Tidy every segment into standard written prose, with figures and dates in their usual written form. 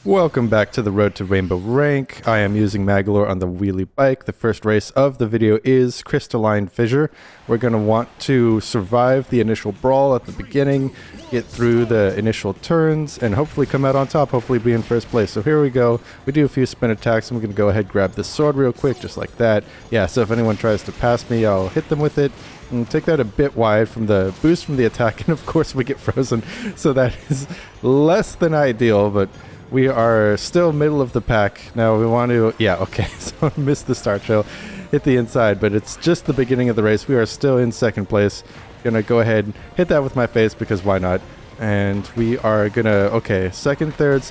Welcome back to the Road to Rainbow Rank. I am using Magalore on the wheelie bike. The first race of the video is Crystalline Fissure. We're going to want to survive the initial brawl at the beginning, get through the initial turns, and hopefully come out on top, hopefully be in first place. So here we go. We do a few spin attacks. I'm going to go ahead and grab this sword real quick, just like that. Yeah, so if anyone tries to pass me, I'll hit them with it. And take that a bit wide from the boost from the attack, and of course we get frozen. So that is less than ideal, but we are still middle of the pack. Now we want to, yeah, okay, so I missed the start trail, hit the inside, but it's just the beginning of the race. We are still in second place. Gonna go ahead and hit that with my face because why not? And we are gonna, okay, second, third,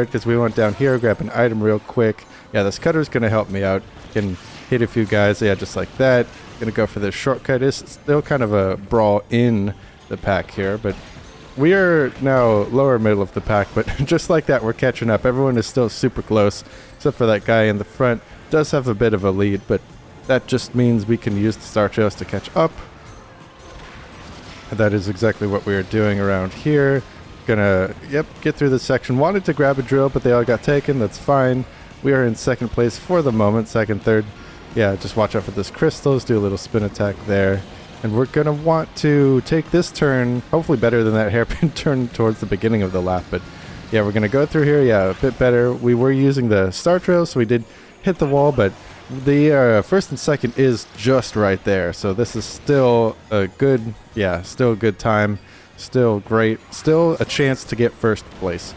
because we went down here, grab an item real quick. Yeah, this cutter's gonna help me out. Can hit a few guys, yeah, just like that. Gonna go for this shortcut. It's still kind of a brawl in the pack here, but we are now lower middle of the pack, but just like that, we're catching up. Everyone is still super close, except for that guy in the front. Does have a bit of a lead, but that just means we can use the star trails to catch up. And that is exactly what we are doing around here. Gonna, yep, get through this section. Wanted to grab a drill, but they all got taken. That's fine. We are in second place for the moment. Second, third. Yeah, just watch out for this crystals. Do a little spin attack there. And we're going to want to take this turn, hopefully better than that hairpin turn towards the beginning of the lap. But yeah, we're going to go through here. Yeah, a bit better. We were using the star trail, so we did hit the wall, but the first and second is just right there. So this is still a good, yeah, still a good time. Still great. Still a chance to get first place.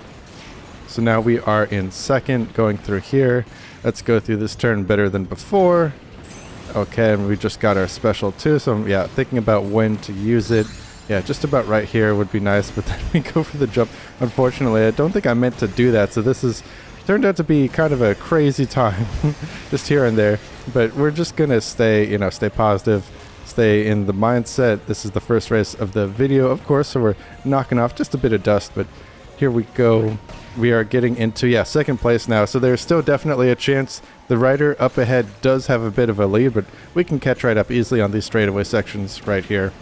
So now we are in second going through here. Let's go through this turn better than before. Okay, and we just got our special too, so yeah, thinking about when to use it. Yeah, just about right here would be nice, but then we go for the jump. Unfortunately, I don't think I meant to do that, so this is turned out to be kind of a crazy time, just here and there. But we're just gonna stay, you know, stay positive, stay in the mindset. This is the first race of the video, of course, so we're knocking off just a bit of dust, but here we go. We are getting into, yeah, second place now, so there's still definitely a chance. The rider up ahead does have a bit of a lead, but we can catch right up easily on these straightaway sections right here.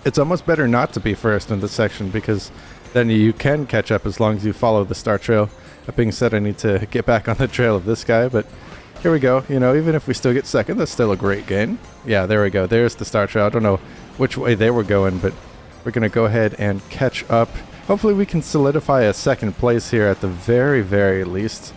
It's almost better not to be first in this section because then you can catch up as long as you follow the star trail. That being said, I need to get back on the trail of this guy, but here we go. You know, even if we still get second, that's still a great gain. Yeah, there we go. There's the star trail. I don't know which way they were going, but we're going to go ahead and catch up. Hopefully we can solidify a second place here at the very, very least.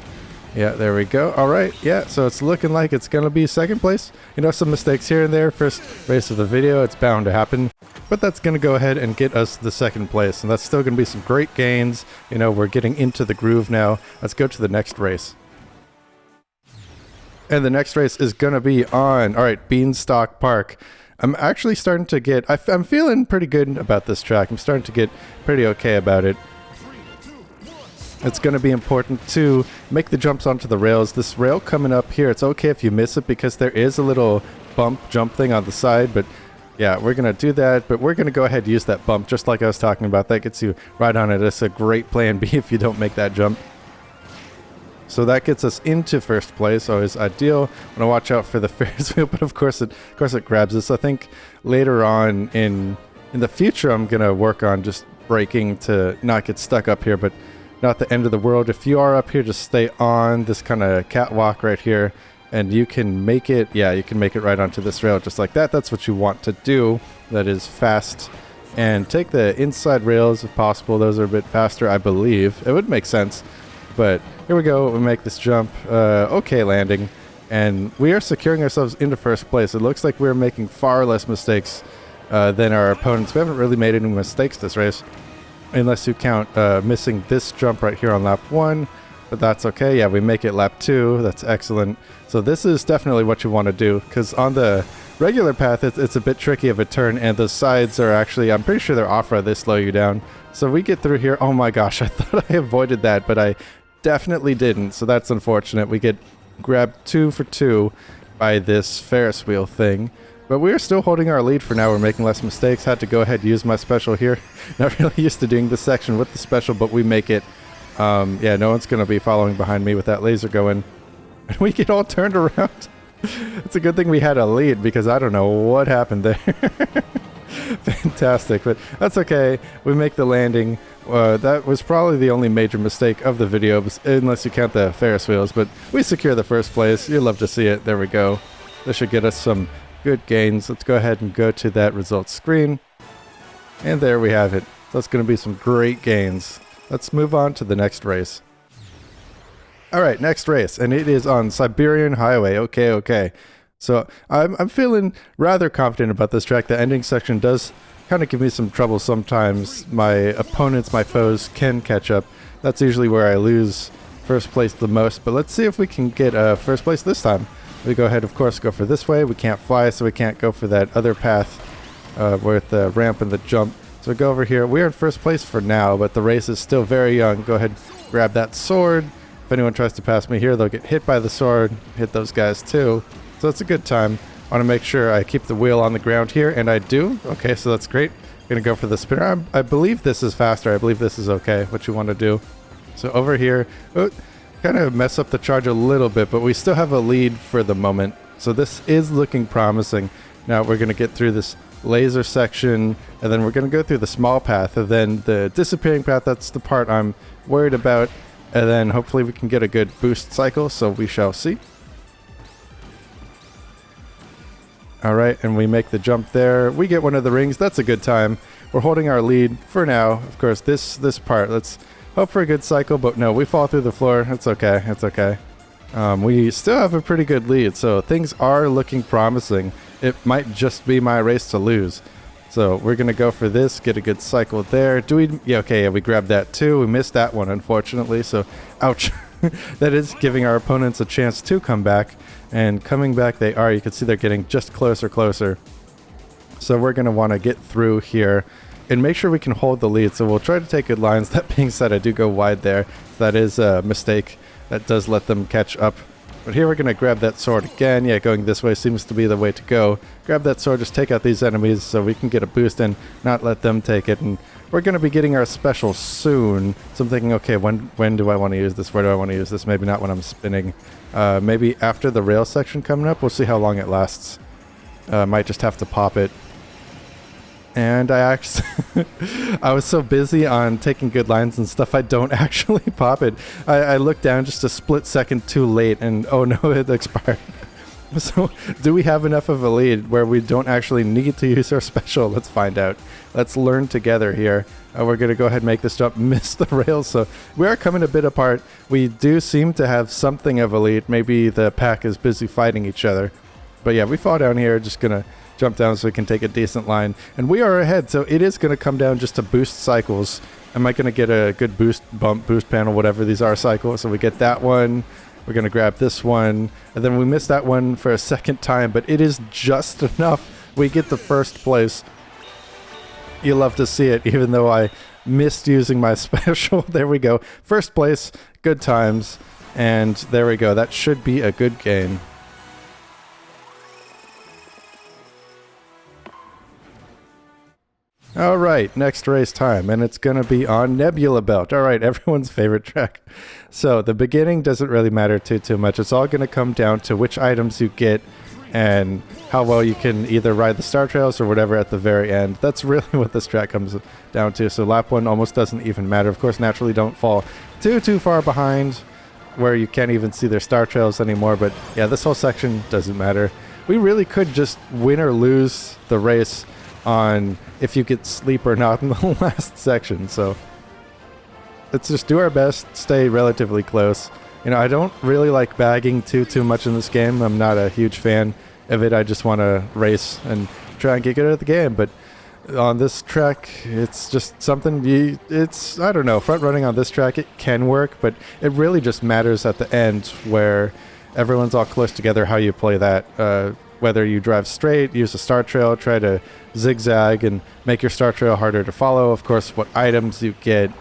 Yeah, there we go. All right, yeah, so it's looking like it's going to be second place. You know, some mistakes here and there. First race of the video, it's bound to happen. But that's going to go ahead and get us the second place. And that's still going to be some great gains. You know, we're getting into the groove now. Let's go to the next race. And the next race is going to be on, all right, Beanstalk Park. I'm actually starting to get, I'm feeling pretty good about this track. I'm starting to get pretty okay about it. It's going to be important to make the jumps onto the rails. This rail coming up here, it's okay if you miss it because there is a little bump jump thing on the side, but yeah, we're going to do that, but we're going to go ahead and use that bump just like I was talking about. That gets you right on it. It's a great plan B if you don't make that jump. So that gets us into first place, always ideal. I'm going to watch out for the Ferris wheel, but of course it grabs us. I think later on in the future I'm going to work on just braking to not get stuck up here, but not the end of the world. If you are up here, just stay on this kind of catwalk right here, and you can make it, yeah, you can make it right onto this rail just like that. That's what you want to do. That is fast. And take the inside rails if possible. Those are a bit faster, I believe. It would make sense. But here we go. We make this jump. Okay landing. And we are securing ourselves into first place. It looks like we're making far less mistakes than our opponents. We haven't really made any mistakes this race, unless you count missing this jump right here on lap 1. But that's okay. Yeah, we make it lap 2. That's excellent. So this is definitely what you want to do, because on the regular path, it's a bit tricky of a turn, and the sides are actually, I'm pretty sure they're off-road. They slow you down. So we get through here. Oh my gosh, I thought I avoided that, but I definitely didn't. So that's unfortunate. We get grabbed 2 for 2 by this Ferris wheel thing. But we're still holding our lead for now. We're making less mistakes. Had to go ahead and use my special here. Not really used to doing this section with the special, but we make it. Yeah, no one's going to be following behind me with that laser going. And we get all turned around. It's a good thing we had a lead because I don't know what happened there. Fantastic, but that's okay. We make the landing. That was probably the only major mistake of the video, unless you count the Ferris wheels, but we secure the first place. You'd love to see it. There we go. This should get us some good gains. Let's go ahead and go to that results screen. And there we have it. That's going to be some great gains. Let's move on to the next race. Alright, next race, and it is on Siberian Highway. Okay. So I'm feeling rather confident about this track. The ending section does kind of give me some trouble sometimes. My opponents, my foes, can catch up. That's usually where I lose first place the most, but let's see if we can get first place this time. We go ahead, of course, go for this way. We can't fly, so we can't go for that other path with the ramp and the jump. So we go over here. We're in first place for now, but the race is still very young. Go ahead, grab that sword. If anyone tries to pass me here, they'll get hit by the sword. Hit those guys too. So it's a good time. I want to make sure I keep the wheel on the ground here, and I do. Okay, so that's great. I'm going to go for the spinner. I believe this is faster. I believe this is okay, what you want to do. So over here, kind of mess up the charge a little bit, but we still have a lead for the moment. So this is looking promising. Now we're going to get through this laser section, and then we're going to go through the small path, and then the disappearing path. That's the part I'm worried about. And then hopefully we can get a good boost cycle, so we shall see. Alright, and we make the jump there. We get one of the rings. That's a good time. We're holding our lead for now. Of course, this part, let's hope for a good cycle, but no, we fall through the floor. It's okay. It's okay. We still have a pretty good lead, so things are looking promising. It might just be my race to lose. So we're going to go for this, get a good cycle there. Do we? Yeah, okay, yeah, we grabbed that too. We missed that one, unfortunately, so ouch. That is giving our opponents a chance to come back, and coming back they are. You can see they're getting just closer. So we're going to want to get through here and make sure we can hold the lead. So we'll try to take good lines. That being said, I do go wide there. That is a mistake. That does let them catch up. But here we're going to grab that sword again. Yeah, going this way seems to be the way to go. Grab that sword, just take out these enemies so we can get a boost and not let them take it. And we're going to be getting our special soon. So I'm thinking, okay, when do I want to use this? Where do I want to use this? Maybe not when I'm spinning. Maybe after the rail section coming up. We'll see how long it lasts. Might just have to pop it. And I actually, I was so busy on taking good lines and stuff, I don't actually pop it. I looked down just a split second too late, and oh no, it expired. So, do we have enough of a lead where we don't actually need to use our special? Let's find out. Let's learn together here. We're going to go ahead and make this jump, miss the rails, so we are coming a bit apart. We do seem to have something of a lead. Maybe the pack is busy fighting each other. But yeah, we fall down here, just going to jump down so we can take a decent line. And we are ahead, so it is going to come down just to boost cycles. Am I going to get a good boost bump, boost panel, whatever these are cycles? So we get that one. We're going to grab this one. And then we miss that one for a second time, but it is just enough. We get the first place. You love to see it, even though I missed using my special. There we go. First place, good times. And there we go. That should be a good game. Alright, next race time, and it's going to be on Nebula Belt. Alright, everyone's favorite track. So, the beginning doesn't really matter too much. It's all going to come down to which items you get and how well you can either ride the Star Trails or whatever at the very end. That's really what this track comes down to. So, lap 1 almost doesn't even matter. Of course, naturally don't fall too far behind where you can't even see their Star Trails anymore. But yeah, this whole section doesn't matter. We really could just win or lose the race on if you get sleep or not in the last section. So let's just do our best, stay relatively close. You know, I don't really like bagging too much in this game. I'm not a huge fan of it. I just want to race and try and get good at the game. But on this track, it's just something it's, I don't know, front running on this track, it can work, but it really just matters at the end where everyone's all close together, how you play that. Whether you drive straight, use a star trail, try to zigzag and make your star trail harder to follow. Of course, what items you get.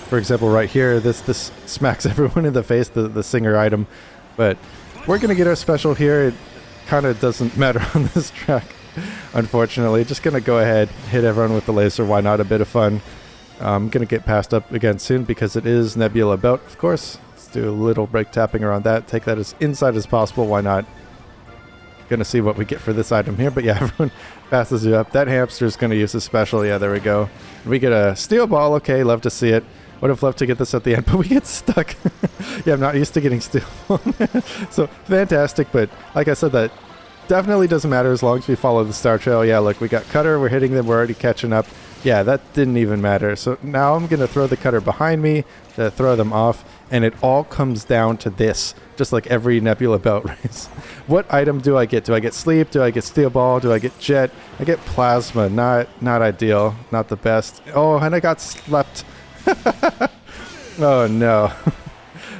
For example, right here, this smacks everyone in the face, the singer item. But we're going to get our special here. It kind of doesn't matter on this track, unfortunately. Just going to go ahead, hit everyone with the laser. Why not? A bit of fun. I'm going to get passed up again soon because it is Nebula Belt, of course. Do a little brake tapping around that. Take that as inside as possible. Why not? Gonna see what we get for this item here, but yeah, everyone passes you up. That hamster's gonna use a special. Yeah, there we go. We get a steel ball. Okay, love to see it. Would have loved to get this at the end, but we get stuck. Yeah, I'm not used to getting steel ball. So fantastic, but like I said, that definitely doesn't matter as long as we follow the star trail. Yeah, look, we got cutter. We're hitting them. We're already catching up. Yeah, that didn't even matter. So now I'm gonna throw the cutter behind me to throw them off, and it all comes down to this. Just like every Nebula belt race. What item do I get? Do I get sleep? Do I get steel ball? Do I get jet? I get plasma. Not ideal. Not the best. Oh, and I got slept. Oh no.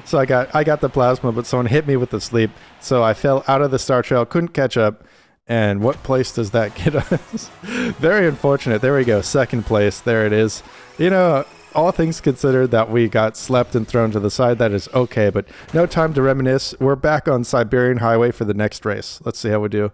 So I got the plasma, but someone hit me with the sleep. So I fell out of the star trail, couldn't catch up. And what place does that get us? Very unfortunate. There we go. Second place. There it is. You know, all things considered, that we got slept and thrown to the side, that is okay, but no time to reminisce. We're back on Siberian Highway for the next race. Let's see how we do.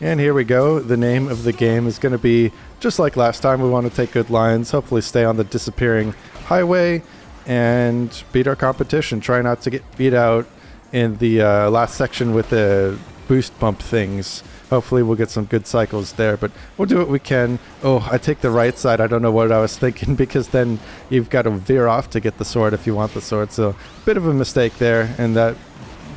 And here we go. The name of the game is going to be, just like last time, we want to take good lines, hopefully stay on the disappearing highway, and beat our competition. Try not to get beat out in the last section with the boost bump things. Hopefully we'll get some good cycles there, but we'll do what we can. Oh, I take the right side. I don't know what I was thinking, because then you've got to veer off to get the sword if you want the sword. So a bit of a mistake there, and that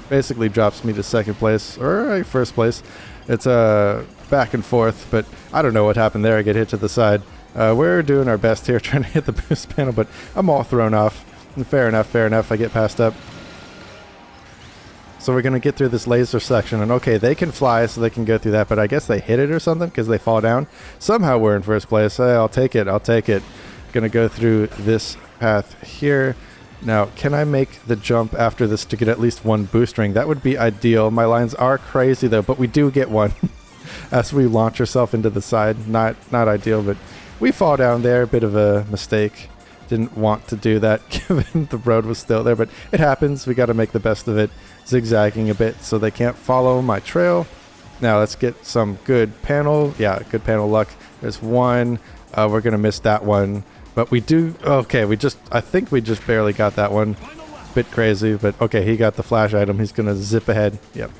basically drops me to second place, or first place. It's back and forth, but I don't know what happened there. I get hit to the side. We're doing our best here, trying to hit the boost panel, but I'm all thrown off. And fair enough. I get passed up. So we're going to get through this laser section, and okay, they can fly, so they can go through that, but I guess they hit it or something because they fall down. Somehow we're in first place. Hey, I'll take it. Going to go through this path here. Now, can I make the jump after this to get at least one boost ring? That would be ideal. My lines are crazy, though, but we do get one as we launch ourselves into the side. Not ideal, but we fall down there. A bit of a mistake. Didn't want to do that given the road was still there, but it happens. We got to make the best of it. Zigzagging a bit so they can't follow my trail. Now let's get some good panel. Yeah, good panel luck. There's one. We're going to miss that one. But we do... Okay, I think we just barely got that one. Bit crazy, but okay, he got the flash item. He's going to zip ahead. Yep.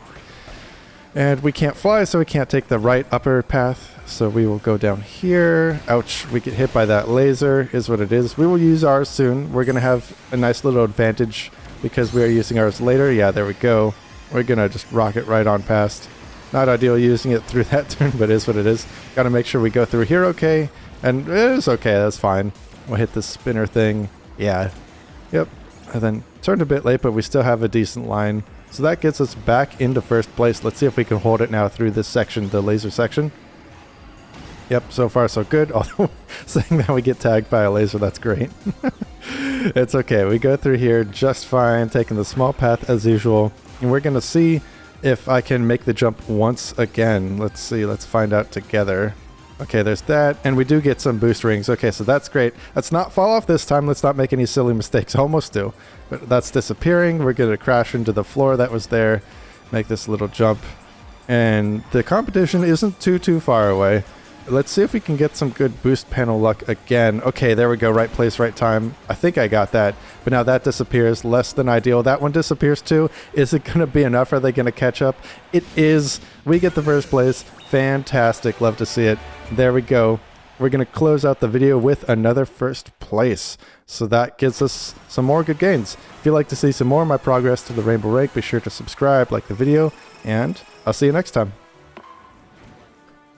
And we can't fly, so we can't take the right upper path. So we will go down here. Ouch, we get hit by that laser, is what it is. We will use ours soon. We're going to have a nice little advantage because we are using ours later. Yeah, there we go. We're going to just rocket right on past. Not ideal using it through that turn, but it is what it is. Got to make sure we go through here okay. And it is okay, that's fine. We'll hit the spinner thing. Yeah. Yep. And then turned a bit late, but we still have a decent line. So that gets us back into first place. Let's see if we can hold it now through this section, the laser section. Yep, so far so good. Although saying that we get tagged by a laser, that's great. It's okay. We go through here just fine, taking the small path as usual. And we're going to see if I can make the jump once again. Let's see. Let's find out together. Okay, there's that. And we do get some boost rings. Okay, so that's great. Let's not fall off this time. Let's not make any silly mistakes. Almost do. But that's disappearing. We're going to crash into the floor that was there. Make this little jump. And the competition isn't too far away. Let's see if we can get some good boost panel luck again. Okay, there we go. Right place, right time. I think I got that. But now that disappears. Less than ideal. That one disappears too. Is it going to be enough? Are they going to catch up? It is. We get the first place. Fantastic. Love to see it. There we go. We're going to close out the video with another first place. So that gives us some more good gains. If you'd like to see some more of my progress to the Rainbow Rank, be sure to subscribe, like the video, and I'll see you next time.